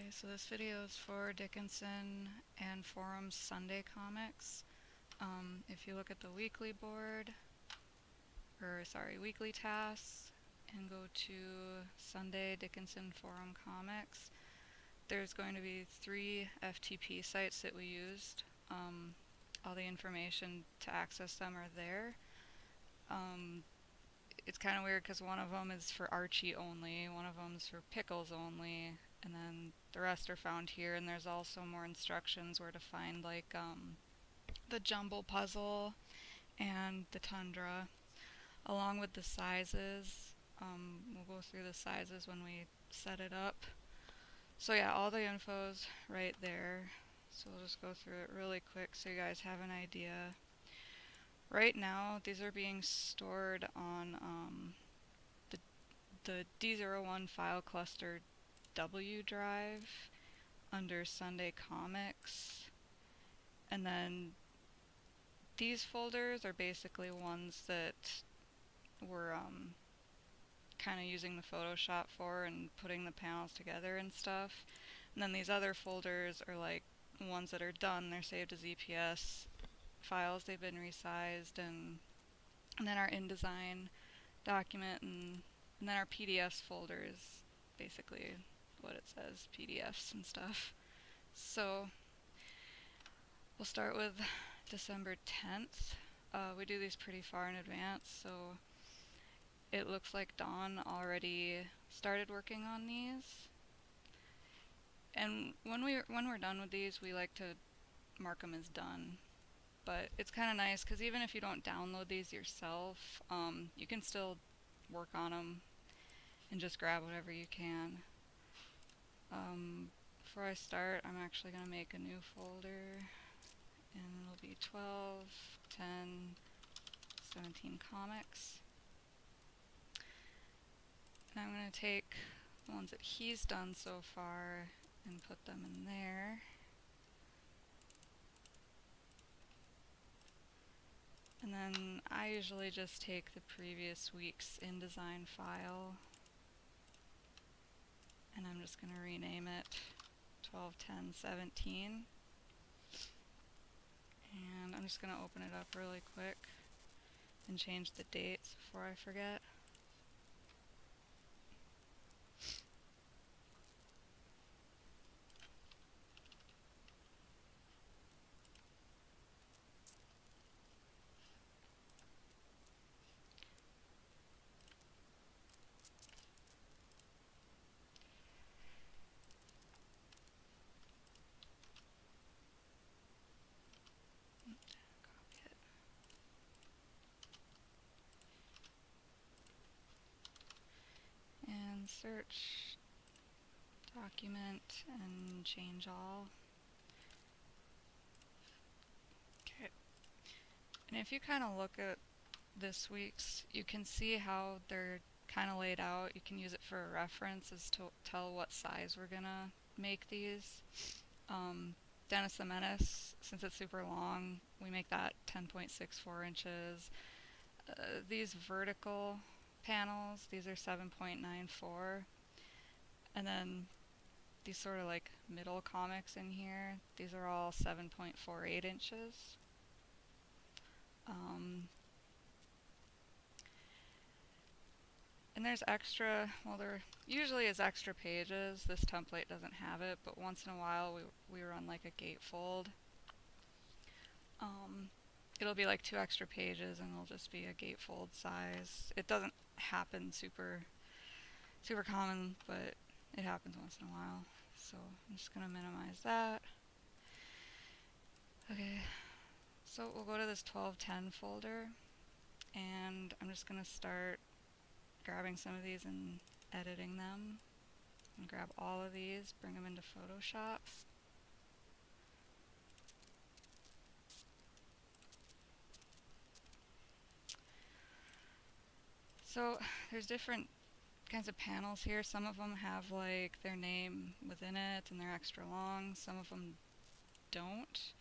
Okay, so this video is for Dickinson and Forum's Sunday comics. If you look at the weekly board, weekly tasks, and go to Sunday Dickinson Forum comics, there's going to be 3 FTP sites that we used. All the information to access them are there. It's kind of weird because one of them is for Archie only, one of them is for Pickles only, and then the rest are found here. And there's also more instructions where to find like the jumble puzzle and the tundra, along with the sizes. We'll go through the sizes when we set it up. So yeah, all the info's right there. So we'll just go through it really quick so you guys have an idea. Right now, these are being stored on the D01 file cluster W drive under Sunday Comics. And then these folders are basically ones that we're kind of using the Photoshop for and putting the panels together and stuff. And then these other folders are like ones that are done, they're saved as EPS files, they've been resized, and then our InDesign document, and then our PDFs folder is basically what it says, PDFs and stuff. So we'll start with December 10th. We do these pretty far in advance, so it looks like Dawn already started working on these. And when we're done with these, we like to mark them as done. But it's kind of nice because even if you don't download these yourself, you can still work on them and just grab whatever you can. Before I start, I'm actually going to make a new folder, and it'll be 12, 10, 17 comics. And I'm going to take the ones that he's done so far and put them in there. And then I usually just take the previous week's InDesign file, and I'm just going to rename it 12, 10, 17. And I'm just going to open it up really quick and change the dates before I forget. And search, document, and change all. Okay. And if you kind of look at this week's, you can see how they're kind of laid out. You can use it for a reference as to tell what size we're gonna make these. Dennis the Menace, since it's super long, we make that 10.64 inches. These vertical panels, these are 7.94. And then these sort of like middle comics in here, these are all 7.48 inches. And there's extra, well, there usually is extra pages. This template doesn't have it, but once in a while we run like a gatefold. It'll be like 2 extra pages, and it'll just be a gatefold size. It doesn't happen super common, but it happens once in a while. So I'm just gonna minimize that. Okay, so we'll go to this 1210 folder, and I'm just gonna start grabbing some of these and editing them. And grab all of these, bring them into Photoshop. So there's different kinds of panels here. Some of them have like their name within it and they're extra long. Some of them don't.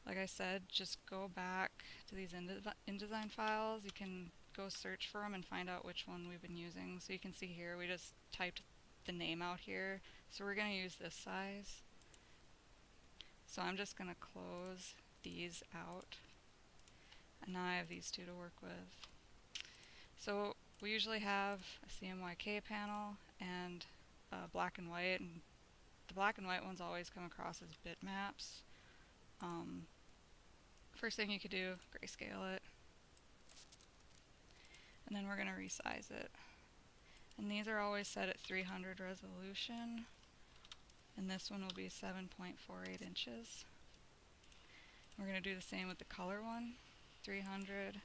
Like I said, just go back to these InDesign files. You can go search for them and find out which one we've been using. So you can see here we just typed the name out here. So we're going to use this size. So I'm just going to close these out. And now I have these two to work with. So we usually have a CMYK panel and black and white, and the black and white ones always come across as bitmaps. First thing you could do, grayscale it, and then we're going to resize it. And these are always set at 300 resolution, and this one will be 7.48 inches. We're going to do the same with the color one, 300,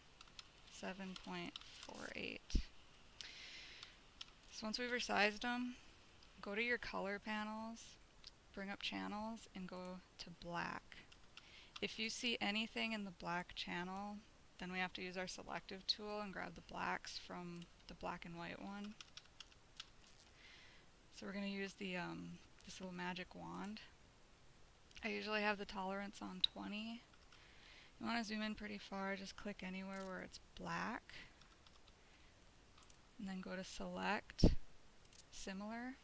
7.48. So once we've resized them, go to your color panels, bring up channels, and go to black. If you see anything in the black channel, then we have to use our selective tool and grab the blacks from the black and white one. So we're going to use the this little magic wand. I usually have the tolerance on 20. You want to zoom in pretty far, just click anywhere where it's black, and then go to select, similar.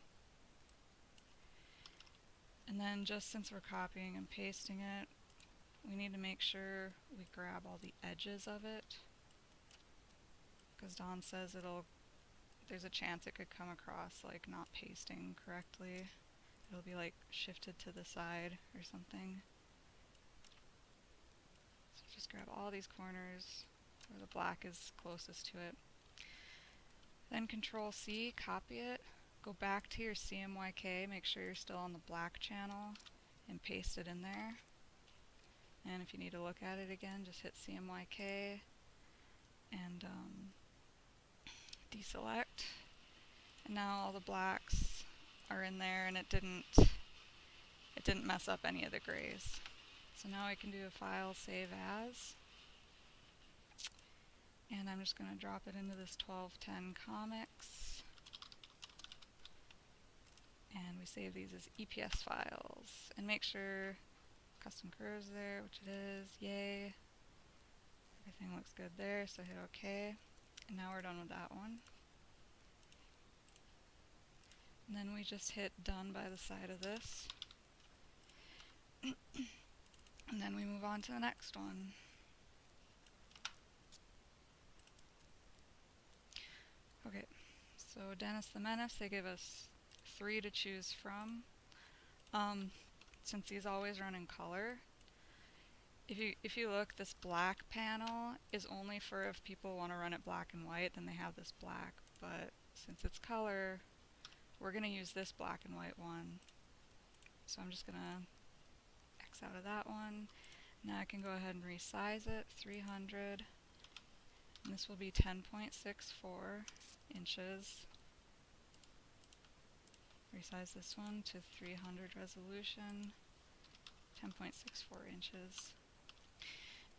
And then just since we're copying and pasting it, we need to make sure we grab all the edges of it, because Don says there's a chance it could come across like not pasting correctly. It'll be like shifted to the side or something. So just grab all these corners where the black is closest to it. Then Control C, copy it, go back to your CMYK, make sure you're still on the black channel, and paste it in there. And if you need to look at it again, just hit CMYK and deselect. And now all the blacks are in there, and it didn't mess up any of the grays. So now I can do a file, save as, and I'm just going to drop it into this 1210 comics, and we save these as EPS files, and make sure custom curves there, which it is, yay. Everything looks good there, so hit OK. And now we're done with that one. And then we just hit done by the side of this. And then we move on to the next one. Okay, so Dennis the Menace, they give us 3 to choose from. Since these always run in color, if you look, this black panel is only for if people want to run it black and white, then they have this black. But since it's color, we're going to use this black and white one. So I'm just going to X out of that one. Now I can go ahead and resize it, 300. And this will be 10.64 inches. Resize this one to 300 resolution, 10.64 inches.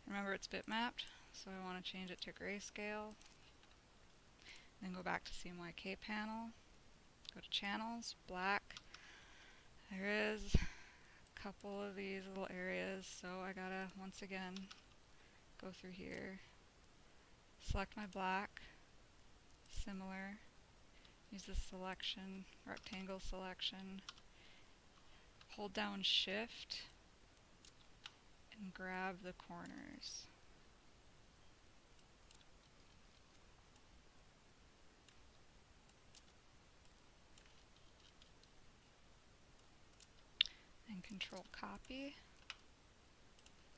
Remember, it's bitmapped, so I want to change it to grayscale. Then go back to CMYK panel, go to channels, black. There is a couple of these little areas, so I gotta once again go through here, select my black, similar, use the selection, rectangle selection, hold down shift, and grab the corners. And Control copy.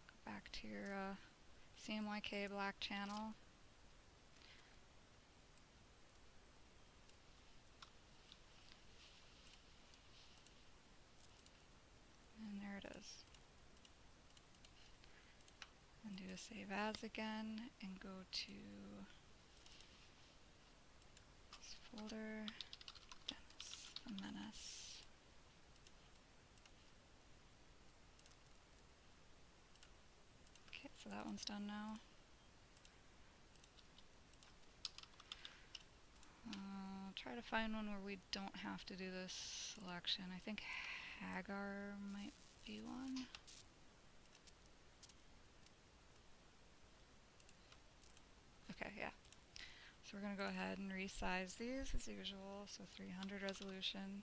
Go back to your CMYK black channel. And there it is. And do a save as again and go to this folder, Dennis the Menace. Okay, so that one's done now. Try to find one where we don't have to do this selection. I think Hagar might be one. Okay, yeah. So we're going to go ahead and resize these as usual. So 300 resolution.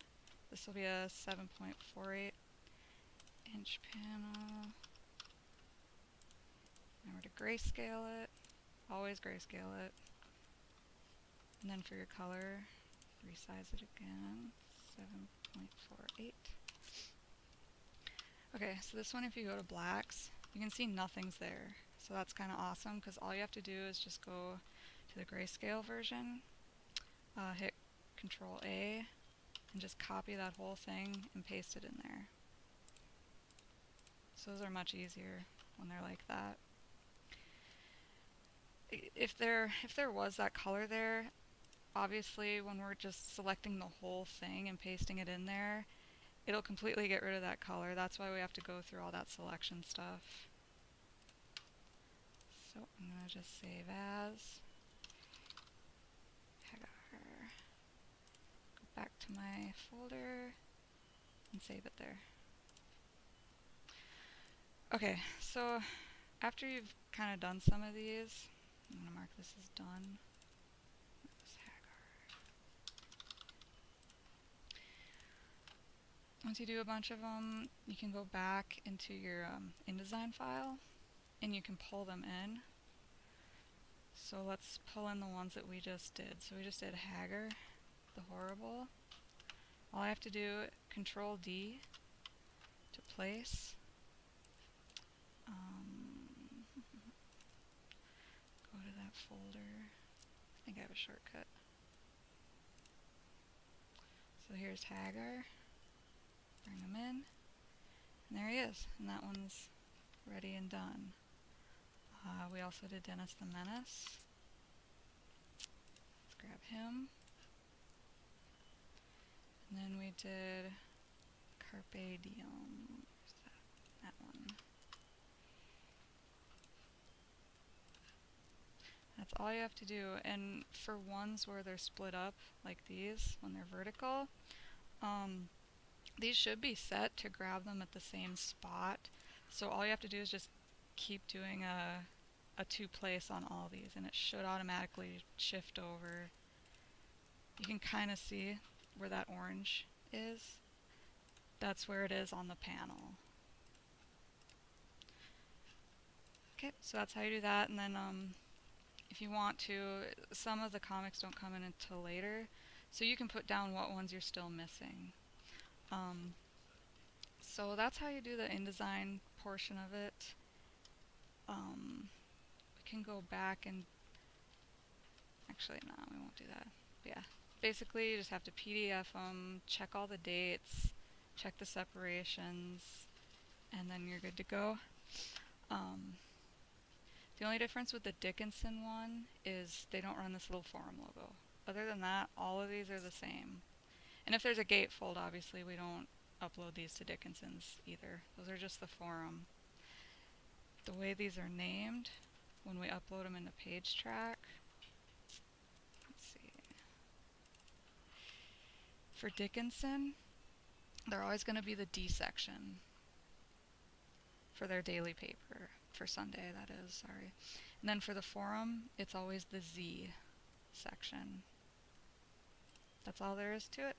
This will be a 7.48 inch panel. Now we're to grayscale it. Always grayscale it. And then for your color, resize it again. 7.48. Okay, so this one, if you go to blacks, you can see nothing's there. So that's kind of awesome because all you have to do is just go to the grayscale version, hit Control A, and just copy that whole thing and paste it in there. So those are much easier when they're like that. If there was that color there, obviously when we're just selecting the whole thing and pasting it in there, it'll completely get rid of that color. That's why we have to go through all that selection stuff. So I'm going to just save as. Go back to my folder and save it there. Okay, so after you've kind of done some of these, I'm going to mark this as done. Once you do a bunch of them, you can go back into your InDesign file and you can pull them in. So let's pull in the ones that we just did. So we just did Hagar, the Horrible. All I have to do, Control D to place. Go to that folder. I think I have a shortcut. So here's Hagar. Bring him in. And there he is. And that one's ready and done. We also did Dennis the Menace. Let's grab him. And then we did Carpe Diem. Where's that one. That's all you have to do. And for ones where they're split up like these, when they're vertical, these should be set to grab them at the same spot. So all you have to do is just keep doing a to place on all these and it should automatically shift over. You can kind of see where that orange is. That's where it is on the panel. Okay, so that's how you do that. And then if you want to, some of the comics don't come in until later, so you can put down what ones you're still missing. So that's how you do the InDesign portion of it. We can go back and actually no, we won't do that. But yeah, basically you just have to PDF them, check all the dates, check the separations, and then you're good to go. The only difference with the Dickinson one is they don't run this little forum logo. Other than that, all of these are the same. And if there's a gatefold, obviously we don't upload these to Dickinson's either. Those are just the forum. The way these are named, when we upload them into PageTrack, let's see. For Dickinson, they're always going to be the D section for their daily paper. For Sunday, that is, sorry. And then for the forum, it's always the Z section. That's all there is to it.